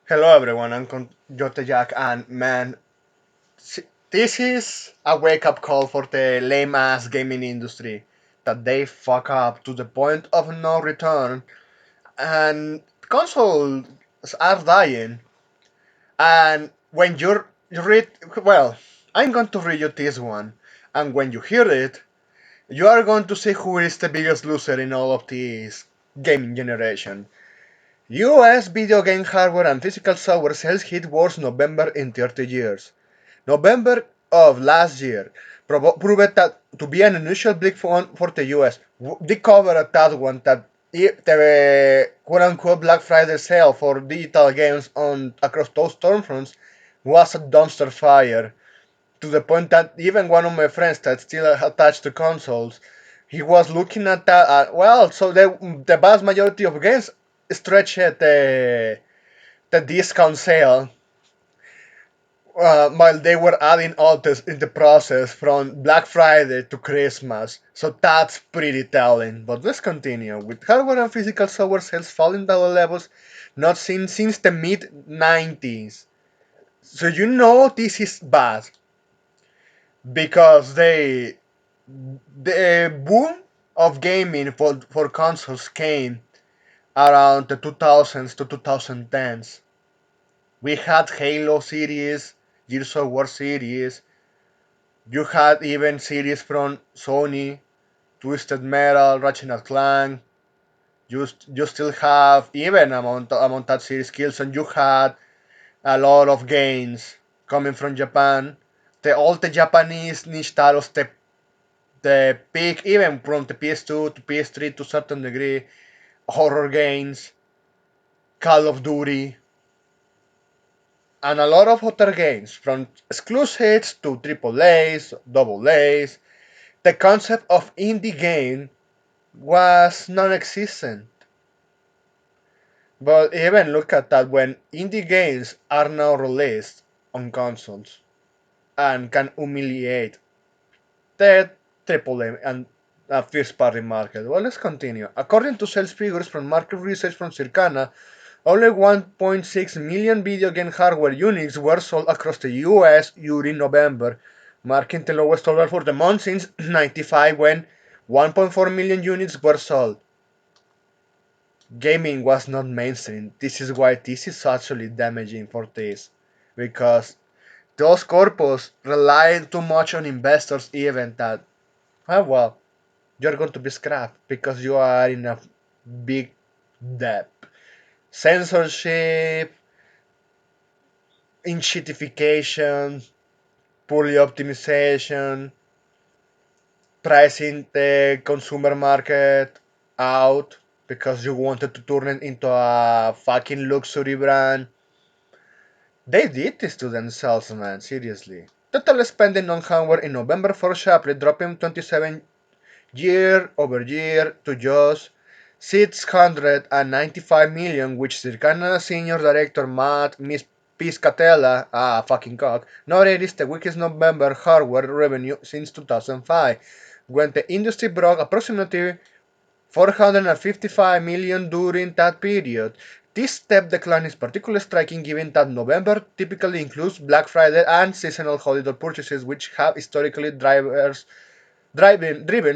Hello everyone, Jote Jack, and man, this is a wake-up call for the lame-ass gaming industry that they fuck up to the point of no return, and consoles are dying. And when you read, well, I'm going to read you this one, and when you hear it, you are going to see who is the biggest loser in all of this gaming generation. US video game hardware and physical software sales hit worst November in 30 years. November of last year proved that to be an unusual big for the US. They covered that one that the quote-unquote Black Friday sale for digital games on across those stormfronts was a dumpster fire to the point that even one of my friends that's still attached to consoles, he was looking at that. Well, so the vast majority of games stretch the discount sale while they were adding others in the process from Black Friday to Christmas. So that's pretty telling. But let's continue. With hardware and physical software sales falling down levels not seen since the mid 90s. So you know this is bad because the boom of gaming for consoles came around the 2000s to 2010s. We had Halo series, Gears of War series, you had even series from Sony, Twisted Metal, Ratchet and Clank. You still have even among that series kills, and you had a lot of games coming from Japan. All the Japanese niche titles, the peak even from the PS2 to PS3 to certain degree, horror games, Call of Duty, and a lot of other games from exclusives to triple A's, double A's. The concept of indie game was non-existent. But even look at that when indie games are now released on consoles and can humiliate the AAA and first party market. Well, let's continue. According to sales figures from market research from Circana, only 1.6 million video game hardware units were sold across the US during November, marking the lowest total for the month since 95 when 1.4 million units were sold. Gaming was not mainstream. This is why this is actually damaging for this. Because those corpos rely too much on investors even that, well, you're going to be scrapped because you are in a big debt. Censorship, inshitification, poorly optimization, pricing the consumer market out because you wanted to turn it into a fucking luxury brand. They did this to themselves, man, seriously. Total spending on hardware in November for sharply dropping 27 year over year to just 695 million, which Circana Senior Director Matt Piscatella, fucking cock, noted is the weakest November hardware revenue since 2005, when the industry broke approximately 455 million during that period. This step decline is particularly striking given that November typically includes Black Friday and seasonal holiday purchases, which have historically driven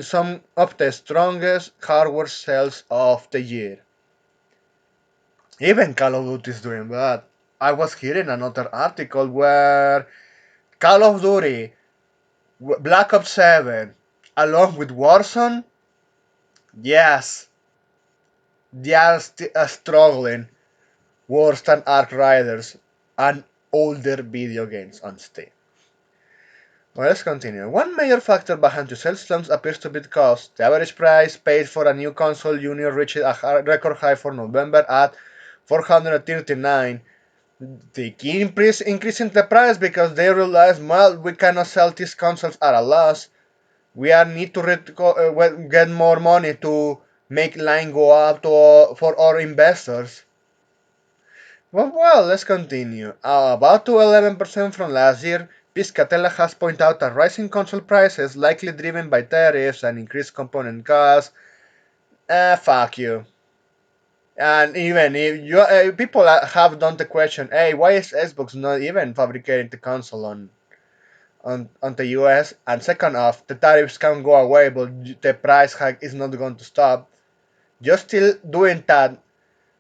some of the strongest hardware sales of the year. Even Call of Duty is doing bad. I was hearing another article where Call of Duty, Black Ops 7, along with Warzone, yes, they are struggling worse than Ark Riders and older video games on Steam. Well, let's continue. One major factor behind the sales slumps appears to be the cost. The average price paid for a new console unit reached a record high for November at 439. They keep increasing the price because they realize, well, we cannot sell these consoles at a loss. We are need to get more money to make line go up for our investors. Well, let's continue. About to 11% from last year, Piscatella has pointed out that rising console prices, likely driven by tariffs and increased component costs. Fuck you. And even if you people have done the question, hey, why is Xbox not even fabricating the console on the US? And second off, the tariffs can go away, but the price hike is not going to stop. You're still doing that.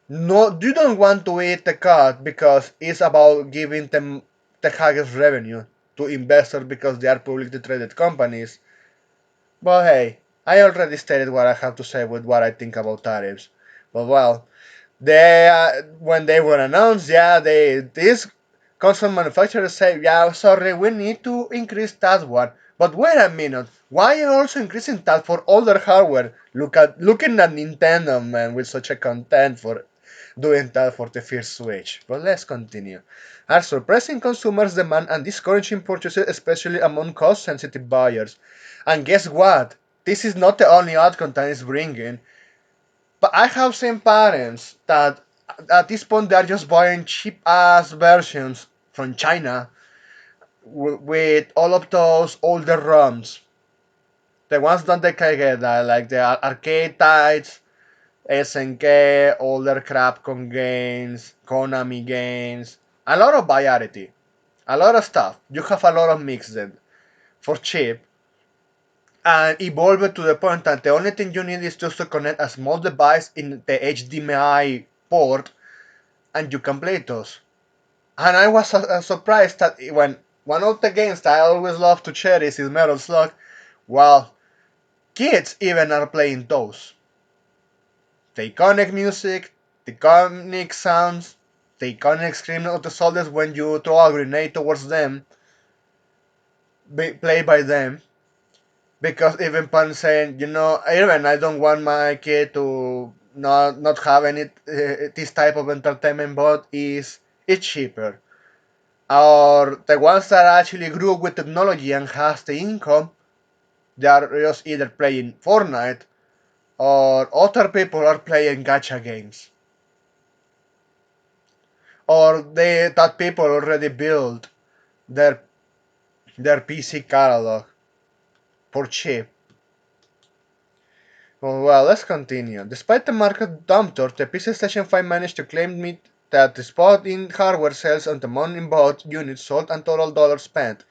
No, you don't want to eat the cut because it's about giving them the highest revenue to investors because they are publicly traded companies. But hey, I already stated what I have to say with what I think about tariffs. But well, they when they were announced, yeah, these console manufacturers say, yeah, sorry, we need to increase that one. But wait a minute, why are you also increasing that for older hardware? Looking at Nintendo, man, with such a content for doing that for the first Switch. But let's continue. Are suppressing consumers' demand and discouraging purchases, especially among cost-sensitive buyers. And guess what? This is not the only outcome that is bringing. But I have seen parents that at this point they are just buying cheap ass versions from China with all of those older ROMs. The ones that they can get, like the arcade types, SNK, older Capcom games, Konami games, a lot of variety, a lot of stuff. You have a lot of mixed for cheap and evolve it to the point that the only thing you need is just to connect a small device in the HDMI port and you can play those. And I was surprised that when one of the games that I always love to cherish is Metal Slug, well, kids even are playing those. The iconic music, the iconic sounds, the iconic scream of the soldiers when you throw a grenade towards them, played by them. Because even parents saying, even I don't want my kid to not have any this type of entertainment, but it's cheaper. Or the ones that actually grew up with technology and has the income, they are just either playing Fortnite or other people are playing gacha games. Or that people already built their PC catalog for cheap. Well, let's continue. Despite the market downturn, the PlayStation 5 managed to claim that the spot in hardware sales and the money in both units sold and total dollars spent.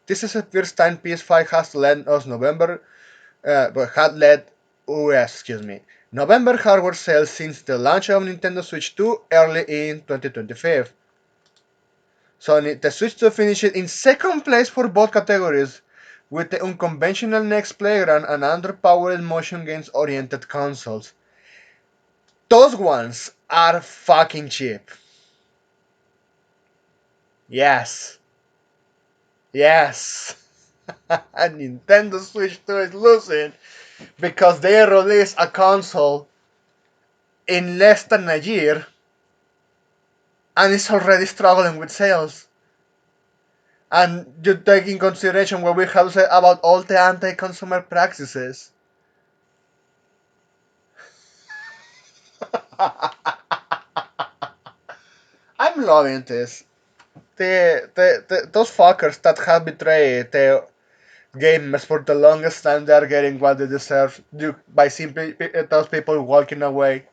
This is the first time PS5 has led us November hardware sales since the launch of Nintendo Switch 2 early in 2025. So the Switch 2 finished in second place for both categories, with the unconventional Next Playground and underpowered motion games oriented consoles. Those ones are fucking cheap. Yes. Yes. And Nintendo Switch 2 is losing because they released a console in less than a year and it's already struggling with sales. And you take in consideration what we have said about all the anti-consumer practices. I'm loving this. Those fuckers that have betrayed the gamers for the longest time, they are getting what they deserve by simply those people walking away.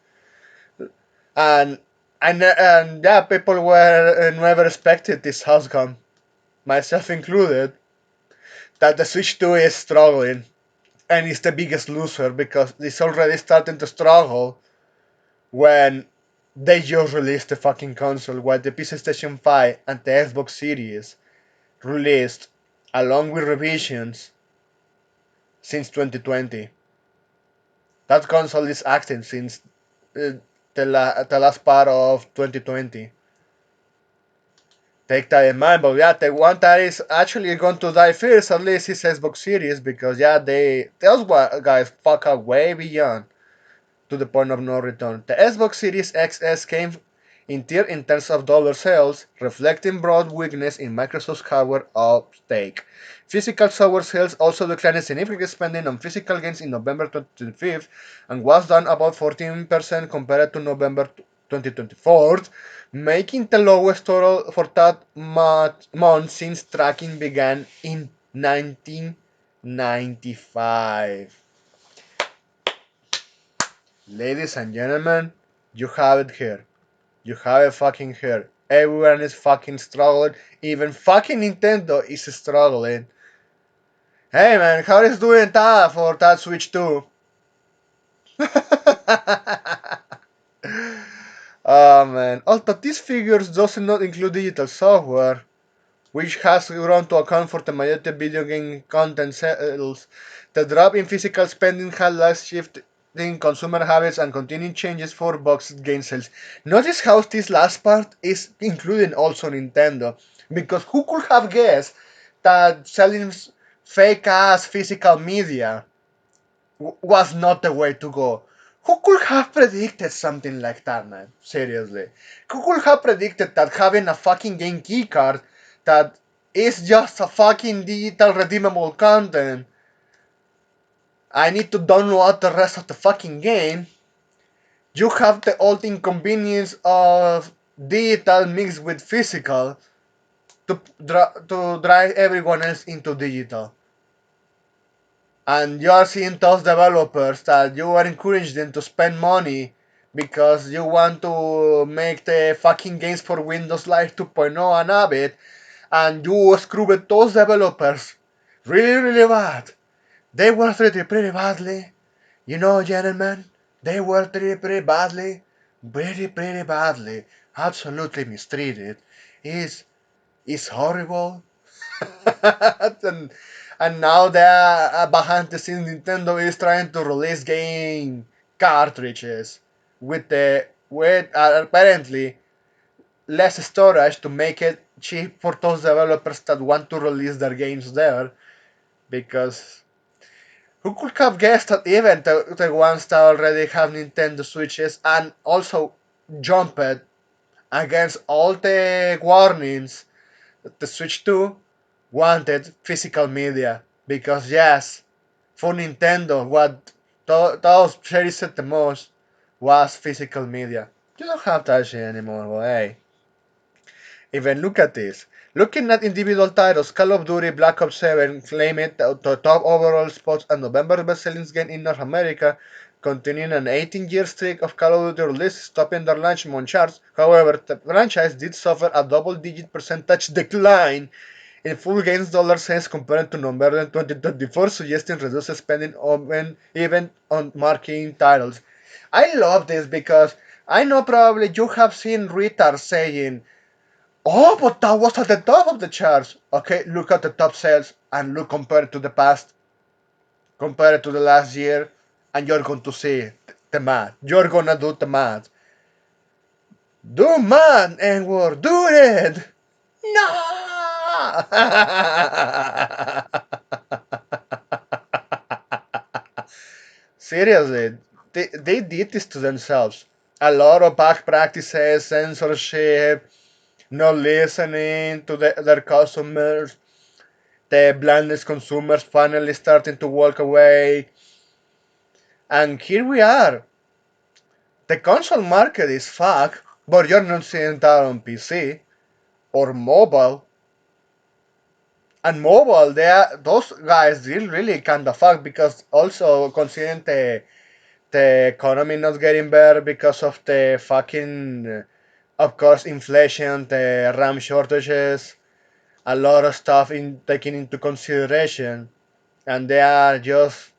And and yeah, people were never expected this outcome, myself included, that the Switch 2 is struggling and is the biggest loser because it's already starting to struggle when they just released the fucking console, while the PlayStation 5 and the Xbox Series released along with revisions since 2020. That console is active since the last part of 2020. Take that in mind, but yeah, the one that is actually going to die first, at least, is Xbox Series because yeah, those guys fuck up way beyond to the point of no return. The Xbox Series XS came in tier in terms of dollar sales, reflecting broad weakness in Microsoft's hardware uptake. Physical software sales also declined significant spending on physical games in November 2025 and was down about 14% compared to November 2024, making the lowest total for that month since tracking began in 1995. Ladies and gentlemen, You have it here. You have it fucking here. Everyone is fucking struggling. Even fucking Nintendo is struggling. Hey man, how is doing that for that Switch 2? Oh man. Although these figures does not include digital software, which has grown to account for the majority of video game content sales. The drop in physical spending has last shifting consumer habits and continuing changes for boxed game sales. Notice how this last part is including also Nintendo, because who could have guessed that selling fake ass physical media was not the way to go? Who could have predicted something like that, man? Seriously. Who could have predicted that having a fucking game keycard that is just a fucking digital redeemable content, I need to download the rest of the fucking game, you have the old inconvenience of digital mixed with physical to drive everyone else into digital. And you are seeing those developers that you are encouraging them to spend money because you want to make the fucking games for Windows Live 2.0 and have it, and you screwed those developers really bad. They were treated pretty badly. You know, gentlemen, they were treated pretty badly. Pretty badly. Absolutely mistreated. Is horrible. and, and now they are behind the scenes. Nintendo is trying to release game cartridges with apparently less storage to make it cheap for those developers that want to release their games there. Because who could have guessed that even the ones that already have Nintendo Switches and also jumped against all the warnings that the Switch 2 wanted physical media. Because yes, for Nintendo, what those cherished the most was physical media. You don't have that shit anymore, but hey. Even look at this. Looking at individual titles, Call of Duty Black Ops 7 claimed the top overall spots and November best-selling game in North America, continuing an 18-year streak of Call of Duty releases, topping their launch month charts. However, the franchise did suffer a double-digit percentage decline in full games dollar sales compared to November 2024, suggesting reduced spending even on marketing titles. I love this because I know probably you have seen retards saying, "Oh, but that was at the top of the charts." Okay, look at the top sales and look compared to the past, compared to the last year, and you're going to see the math. You're gonna do the math. Do math, N-word, do it! No! Seriously, they did this to themselves. A lot of bad practices, censorship, not listening to their customers, the blindness consumers finally starting to walk away. And here we are. The console market is fucked, but you're not seeing that on PC or mobile. And mobile, those guys really kind of fucked because also considering the economy not getting better because of the fucking, of course, inflation, the RAM shortages, a lot of stuff in taking into consideration, and they are just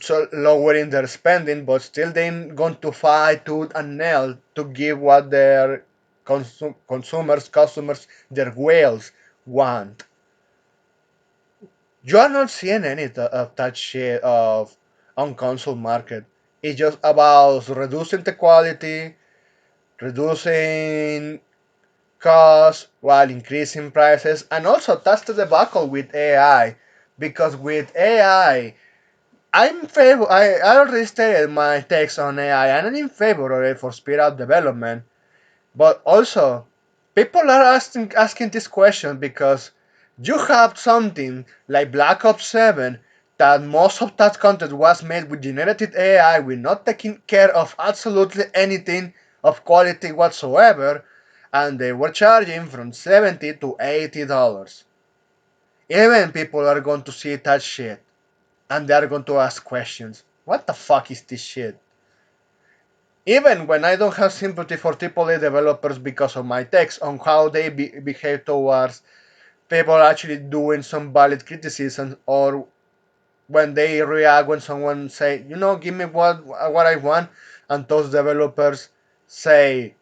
so lowering their spending, but still they're going to fight tooth and nail to give what their customers, their whales want. You are not seeing any of that shit of on console market. It's just about reducing the quality, reducing costs while increasing prices, and also that's the debacle with AI. Because with AI, I'm in favor. I already stated my takes on AI, and I'm in favor of it for speed up development. But also, people are asking this question because you have something like Black Ops 7 that most of that content was made with generated AI, with not taking care of absolutely anything of quality whatsoever, and they were charging from $70 to $80. Even people are going to see that shit and they are going to ask questions. What the fuck is this shit? Even when I don't have sympathy for AAA developers because of my text on how they behave towards people actually doing some valid criticism, or when they react when someone say, give me what I want, and those developers say,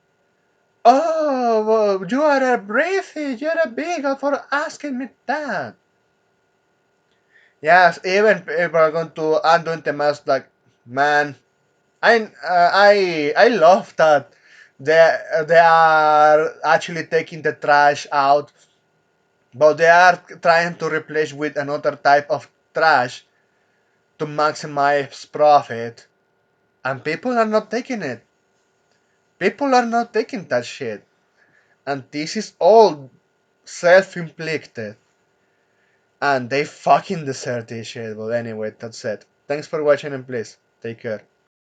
oh, well, you are a racist, you're a bigot for asking me that. Yes, even people are going to undo the mask like, man, I love that they are actually taking the trash out, but they are trying to replace with another type of trash to maximize profit, and people are not taking it. People are not taking that shit, and this is all self-inflicted, and they fucking deserve this shit. But anyway, that's it. Thanks for watching, and please take care.